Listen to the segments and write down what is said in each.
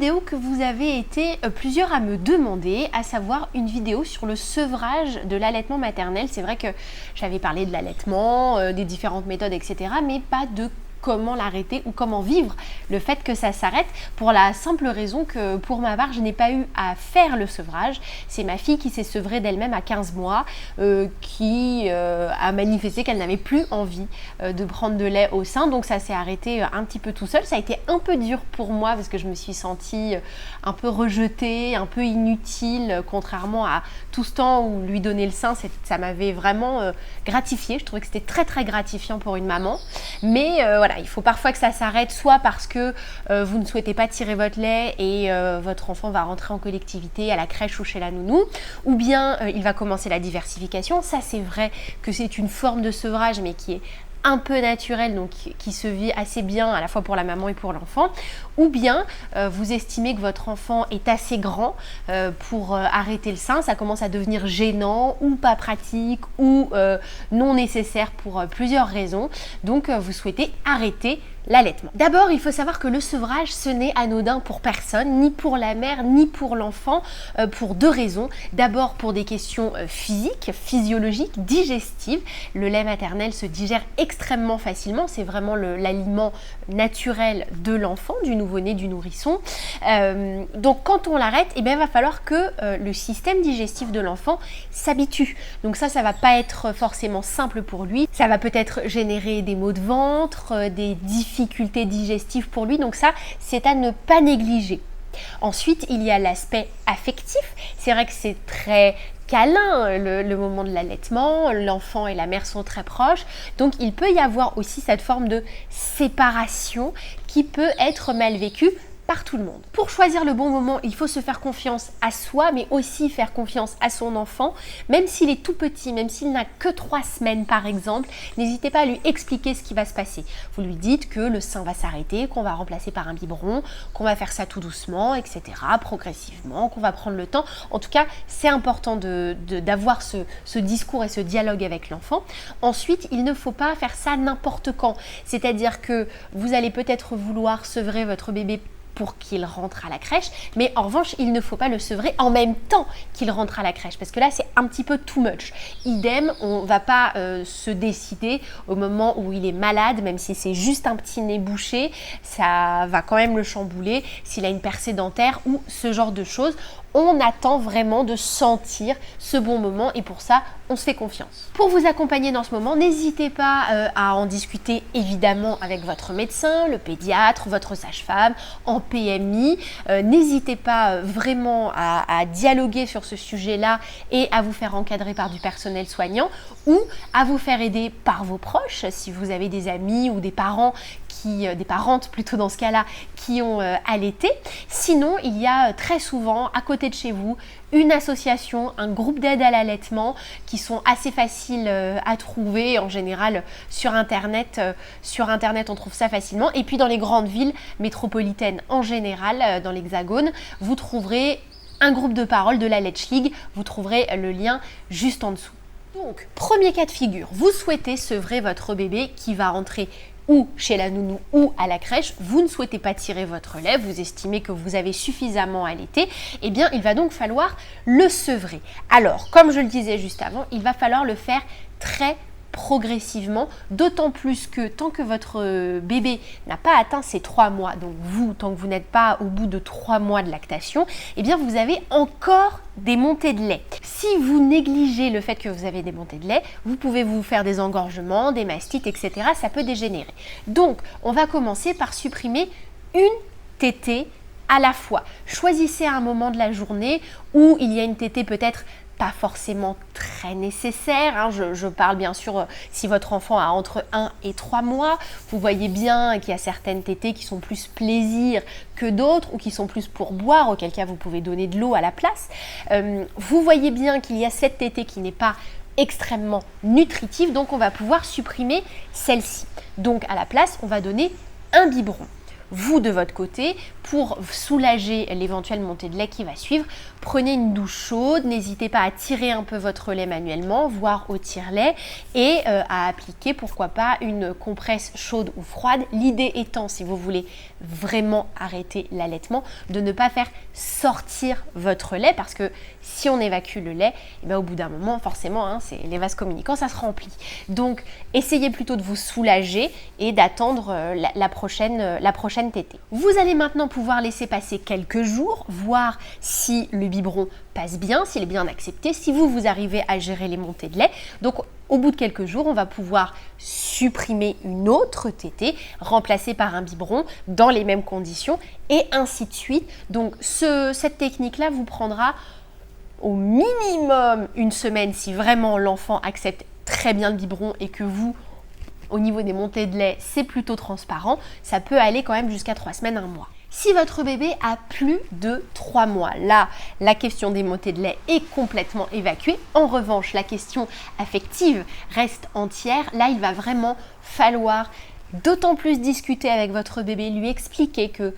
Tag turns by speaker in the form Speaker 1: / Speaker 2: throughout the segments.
Speaker 1: vidéo que vous avez été plusieurs à me demander, à savoir une vidéo sur le sevrage de l'allaitement maternel. C'est vrai que j'avais parlé de l'allaitement, des différentes méthodes, etc., mais pas de comment l'arrêter ou comment vivre le fait que ça s'arrête, pour la simple raison que pour ma part je n'ai pas eu à faire le sevrage. C'est ma fille qui s'est sevrée d'elle-même à 15 mois qui a manifesté qu'elle n'avait plus envie de prendre de lait au sein, donc ça s'est arrêté un petit peu tout seul. Ça a été un peu dur pour moi parce que je me suis sentie un peu rejetée, un peu inutile, contrairement à tout ce temps où lui donner le sein, ça m'avait vraiment gratifiée. Je trouvais que c'était très très gratifiant pour une maman, mais voilà, il faut parfois que ça s'arrête, soit parce que vous ne souhaitez pas tirer votre lait et votre enfant va rentrer en collectivité, à la crèche ou chez la nounou, ou bien il va commencer la diversification. Ça, c'est vrai que c'est une forme de sevrage, mais qui est un peu naturel, donc qui se vit assez bien à la fois pour la maman et pour l'enfant, ou bien vous estimez que votre enfant est assez grand pour arrêter le sein, ça commence à devenir gênant ou pas pratique ou non nécessaire pour plusieurs raisons, donc vous souhaitez arrêter l'allaitement. D'abord, il faut savoir que le sevrage, ce n'est anodin pour personne, ni pour la mère, ni pour l'enfant, pour deux raisons. D'abord, pour des questions physiques, physiologiques, digestives. Le lait maternel se digère extrêmement facilement, c'est vraiment l'aliment naturel de l'enfant, du nouveau-né, du nourrisson. Donc quand on l'arrête, il va falloir que le système digestif de l'enfant s'habitue. Donc ça va pas être forcément simple pour lui. Ça va peut-être générer des maux de ventre, des difficultés digestives pour lui, donc ça, c'est à ne pas négliger. Ensuite, il y a l'aspect affectif. C'est vrai que c'est très câlin le moment de l'allaitement, l'enfant et la mère sont très proches, donc il peut y avoir aussi cette forme de séparation qui peut être mal vécue par tout le monde. Pour choisir le bon moment, il faut se faire confiance à soi, mais aussi faire confiance à son enfant, même s'il est tout petit, même s'il n'a que 3 semaines par exemple, n'hésitez pas à lui expliquer ce qui va se passer. Vous lui dites que le sein va s'arrêter, qu'on va remplacer par un biberon, qu'on va faire ça tout doucement, etc., progressivement, qu'on va prendre le temps. En tout cas, c'est important d'avoir ce discours et ce dialogue avec l'enfant. Ensuite, il ne faut pas faire ça n'importe quand, c'est-à-dire que vous allez peut-être vouloir sevrer votre bébé pour qu'il rentre à la crèche, mais en revanche, il ne faut pas le sevrer en même temps qu'il rentre à la crèche, parce que là, c'est un petit peu too much. Idem, on ne va pas se décider au moment où il est malade, même si c'est juste un petit nez bouché, ça va quand même le chambouler, s'il a une percée dentaire ou ce genre de choses. On attend vraiment de sentir ce bon moment et pour ça, on se fait confiance. Pour vous accompagner dans ce moment, n'hésitez pas à en discuter évidemment avec votre médecin, le pédiatre, votre sage-femme, en PMI. N'hésitez pas vraiment à dialoguer sur ce sujet-là et à vous faire encadrer par du personnel soignant ou à vous faire aider par vos proches, si vous avez des amis ou des parents des parentes plutôt dans ce cas-là, qui ont allaité. Sinon, il y a très souvent à côté de chez vous une association, un groupe d'aide à l'allaitement qui sont assez faciles à trouver. En général, sur Internet, on trouve ça facilement. Et puis dans les grandes villes métropolitaines en général, dans l'Hexagone, vous trouverez un groupe de parole de la Letch League. Vous trouverez le lien juste en dessous. Donc, premier cas de figure, vous souhaitez sevrer votre bébé qui va rentrer ou chez la nounou ou à la crèche, vous ne souhaitez pas tirer votre lait, vous estimez que vous avez suffisamment allaité, eh bien il va donc falloir le sevrer. Alors, comme je le disais juste avant, il va falloir le faire très progressivement, d'autant plus que tant que votre bébé n'a pas atteint ses 3 mois, donc vous, tant que vous n'êtes pas au bout de 3 mois de lactation, eh bien vous avez encore des montées de lait. Si vous négligez le fait que vous avez des montées de lait, vous pouvez vous faire des engorgements, des mastites, etc. Ça peut dégénérer. Donc, on va commencer par supprimer une tétée à la fois. Choisissez un moment de la journée où il y a une tétée peut-être pas forcément très nécessaire, hein. Je parle bien sûr si votre enfant a entre 1 et 3 mois, vous voyez bien qu'il y a certaines tétées qui sont plus plaisir que d'autres ou qui sont plus pour boire, auquel cas vous pouvez donner de l'eau à la place. Vous voyez bien qu'il y a cette tétée qui n'est pas extrêmement nutritive, donc on va pouvoir supprimer celle-ci. Donc à la place, on va donner un biberon. vous de votre côté, pour soulager l'éventuelle montée de lait qui va suivre, prenez une douche chaude, n'hésitez pas à tirer un peu votre lait manuellement, voire au tire-lait, et à appliquer pourquoi pas une compresse chaude ou froide. L'idée étant, si vous voulez vraiment arrêter l'allaitement, de ne pas faire sortir votre lait, parce que si on évacue le lait, et bien au bout d'un moment, forcément, hein, c'est les vases communicants, ça se remplit. Donc, essayez plutôt de vous soulager et d'attendre la prochaine tétée. Vous allez maintenant pouvoir laisser passer quelques jours, voir si le biberon passe bien, s'il est bien accepté, si vous arrivez à gérer les montées de lait. Donc, au bout de quelques jours, on va pouvoir supprimer une autre tétée, remplacée par un biberon dans les mêmes conditions, et ainsi de suite. Donc, cette technique-là vous prendra au minimum une semaine si vraiment l'enfant accepte très bien le biberon et que vous, au niveau des montées de lait, c'est plutôt transparent. Ça peut aller quand même jusqu'à 3 semaines, 1 mois. Si votre bébé a plus de 3 mois, là, la question des montées de lait est complètement évacuée. En revanche, la question affective reste entière. Là, il va vraiment falloir d'autant plus discuter avec votre bébé, lui expliquer que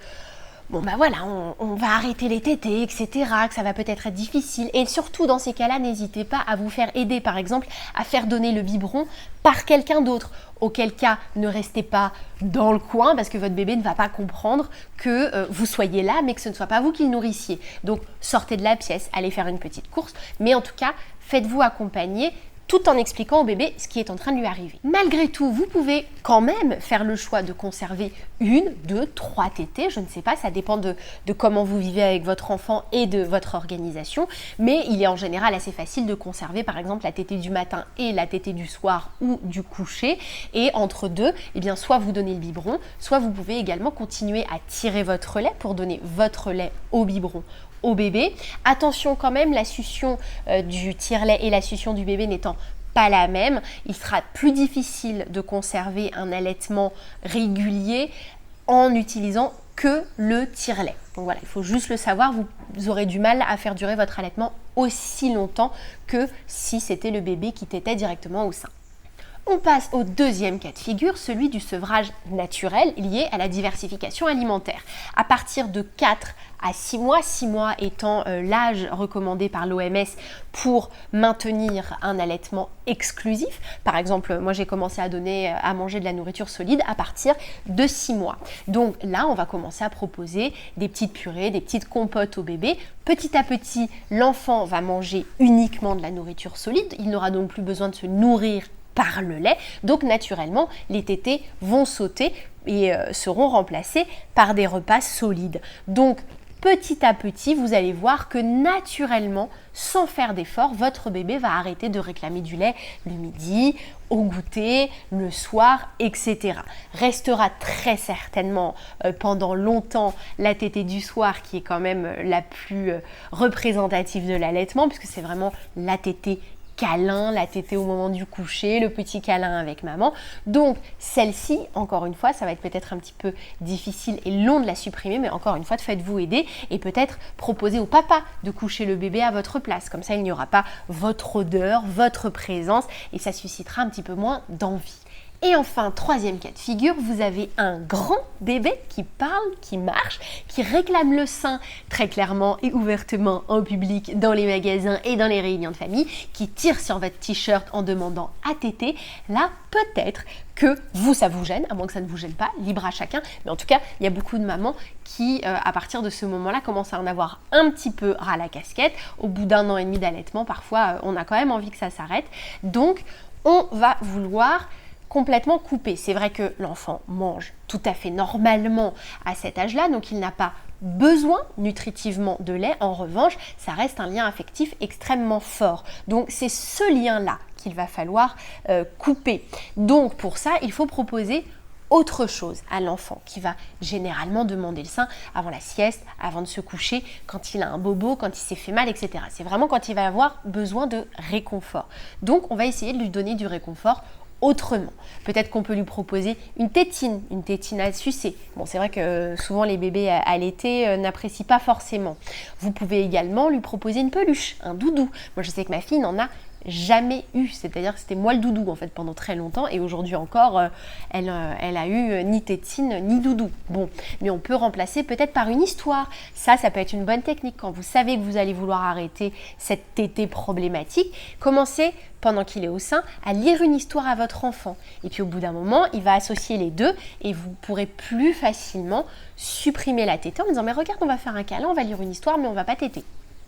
Speaker 1: bon ben voilà, on va arrêter les tétées, etc., que ça va peut-être être difficile. Et surtout, dans ces cas-là, n'hésitez pas à vous faire aider, par exemple, à faire donner le biberon par quelqu'un d'autre. Auquel cas, ne restez pas dans le coin, parce que votre bébé ne va pas comprendre que vous soyez là, mais que ce ne soit pas vous qui le nourrissiez. Donc, sortez de la pièce, allez faire une petite course, mais en tout cas, faites-vous accompagner, tout en expliquant au bébé ce qui est en train de lui arriver. Malgré tout, vous pouvez quand même faire le choix de conserver 1, 2, 3 tétées, je ne sais pas, ça dépend de comment vous vivez avec votre enfant et de votre organisation, mais il est en général assez facile de conserver par exemple la tétée du matin et la tétée du soir ou du coucher, et entre deux, eh bien, soit vous donnez le biberon, soit vous pouvez également continuer à tirer votre lait pour donner votre lait au biberon au bébé. Attention quand même, la succion du tire-lait et la succion du bébé n'étant pas la même, il sera plus difficile de conserver un allaitement régulier en utilisant que le tire-lait. Donc voilà, il faut juste le savoir, vous aurez du mal à faire durer votre allaitement aussi longtemps que si c'était le bébé qui tétait directement au sein. On passe au deuxième cas de figure, celui du sevrage naturel lié à la diversification alimentaire. À partir de 4 à 6 mois, 6 mois étant l'âge recommandé par l'OMS pour maintenir un allaitement exclusif. Par exemple, moi j'ai commencé à donner à manger de la nourriture solide à partir de 6 mois. Donc là, on va commencer à proposer des petites purées, des petites compotes au bébé. Petit à petit, l'enfant va manger uniquement de la nourriture solide. Il n'aura donc plus besoin de se nourrir par le lait, donc naturellement les tétées vont sauter et seront remplacées par des repas solides. Donc petit à petit, vous allez voir que naturellement, sans faire d'effort, votre bébé va arrêter de réclamer du lait le midi, au goûter, le soir, etc. Restera très certainement pendant longtemps la tétée du soir qui est quand même la plus représentative de l'allaitement, puisque c'est vraiment la tétée câlin, la tétée au moment du coucher, le petit câlin avec maman. Donc celle-ci, encore une fois, ça va être peut-être un petit peu difficile et long de la supprimer, mais encore une fois, faites-vous aider et peut-être proposer au papa de coucher le bébé à votre place. Comme ça, il n'y aura pas votre odeur, votre présence et ça suscitera un petit peu moins d'envie. Et enfin, troisième cas de figure, vous avez un grand bébé qui parle, qui marche, qui réclame le sein très clairement et ouvertement en public, dans les magasins et dans les réunions de famille, qui tire sur votre t-shirt en demandant à téter. Là, peut-être que vous, ça vous gêne, à moins que ça ne vous gêne pas, libre à chacun. Mais en tout cas, il y a beaucoup de mamans qui, à partir de ce moment-là, commencent à en avoir un petit peu ras la casquette. Au bout d'1 an et demi d'allaitement, parfois, on a quand même envie que ça s'arrête. Donc, on va vouloir complètement coupé. C'est vrai que l'enfant mange tout à fait normalement à cet âge-là, donc il n'a pas besoin nutritivement de lait. En revanche, ça reste un lien affectif extrêmement fort. Donc c'est ce lien-là qu'il va falloir couper. Donc pour ça, il faut proposer autre chose à l'enfant qui va généralement demander le sein avant la sieste, avant de se coucher, quand il a un bobo, quand il s'est fait mal, etc. C'est vraiment quand il va avoir besoin de réconfort. Donc on va essayer de lui donner du réconfort autrement. Peut-être qu'on peut lui proposer une tétine à sucer. Bon, c'est vrai que souvent les bébés à l'été n'apprécient pas forcément. Vous pouvez également lui proposer une peluche, un doudou. Moi, je sais que ma fille n'en a jamais eu. C'est-à-dire que c'était moi le doudou en fait pendant très longtemps et aujourd'hui encore, elle a eu ni tétine ni doudou. Bon, mais on peut remplacer peut-être par une histoire. Ça peut être une bonne technique quand vous savez que vous allez vouloir arrêter cette tétée problématique. Commencez pendant qu'il est au sein à lire une histoire à votre enfant. Et puis au bout d'un moment, il va associer les deux et vous pourrez plus facilement supprimer la tétée en disant mais regarde, on va faire un câlin, on va lire une histoire mais on va pas téter.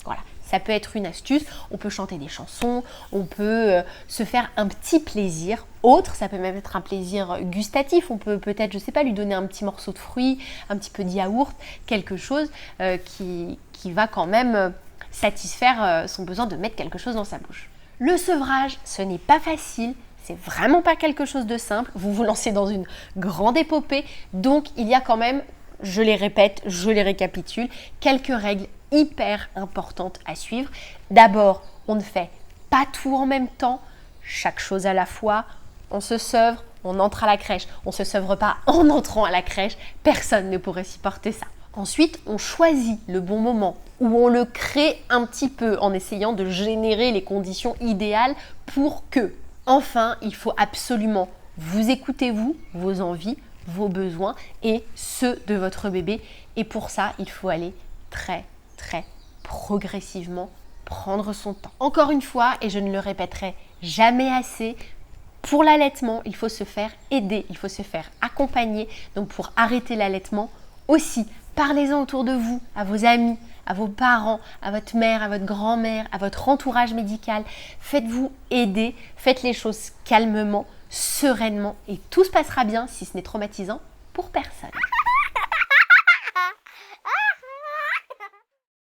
Speaker 1: Voilà, ça peut être une astuce, on peut chanter des chansons, on peut se faire un petit plaisir autre, ça peut même être un plaisir gustatif, on peut peut-être, je sais pas, lui donner un petit morceau de fruit, un petit peu de yaourt, quelque chose qui va quand même satisfaire son besoin de mettre quelque chose dans sa bouche. Le sevrage, ce n'est pas facile, c'est vraiment pas quelque chose de simple, vous vous lancez dans une grande épopée, donc il y a quand même, je les répète, je les récapitule, quelques règles hyper importantes à suivre. D'abord, on ne fait pas tout en même temps, chaque chose à la fois, on se sevre, on entre à la crèche, on ne se sevre pas en entrant à la crèche, personne ne pourrait supporter ça. Ensuite, on choisit le bon moment où on le crée un petit peu en essayant de générer les conditions idéales pour que. Enfin, il faut absolument vous écouter vous, vos envies, vos besoins et ceux de votre bébé. Et pour ça, il faut aller très progressivement, prendre son temps. Encore une fois, et je ne le répéterai jamais assez, pour l'allaitement, il faut se faire aider, il faut se faire accompagner. Donc pour arrêter l'allaitement aussi, parlez-en autour de vous, à vos amis, à vos parents, à votre mère, à votre grand-mère, à votre entourage médical. Faites-vous aider, faites les choses calmement, sereinement et tout se passera bien si ce n'est traumatisant pour personne.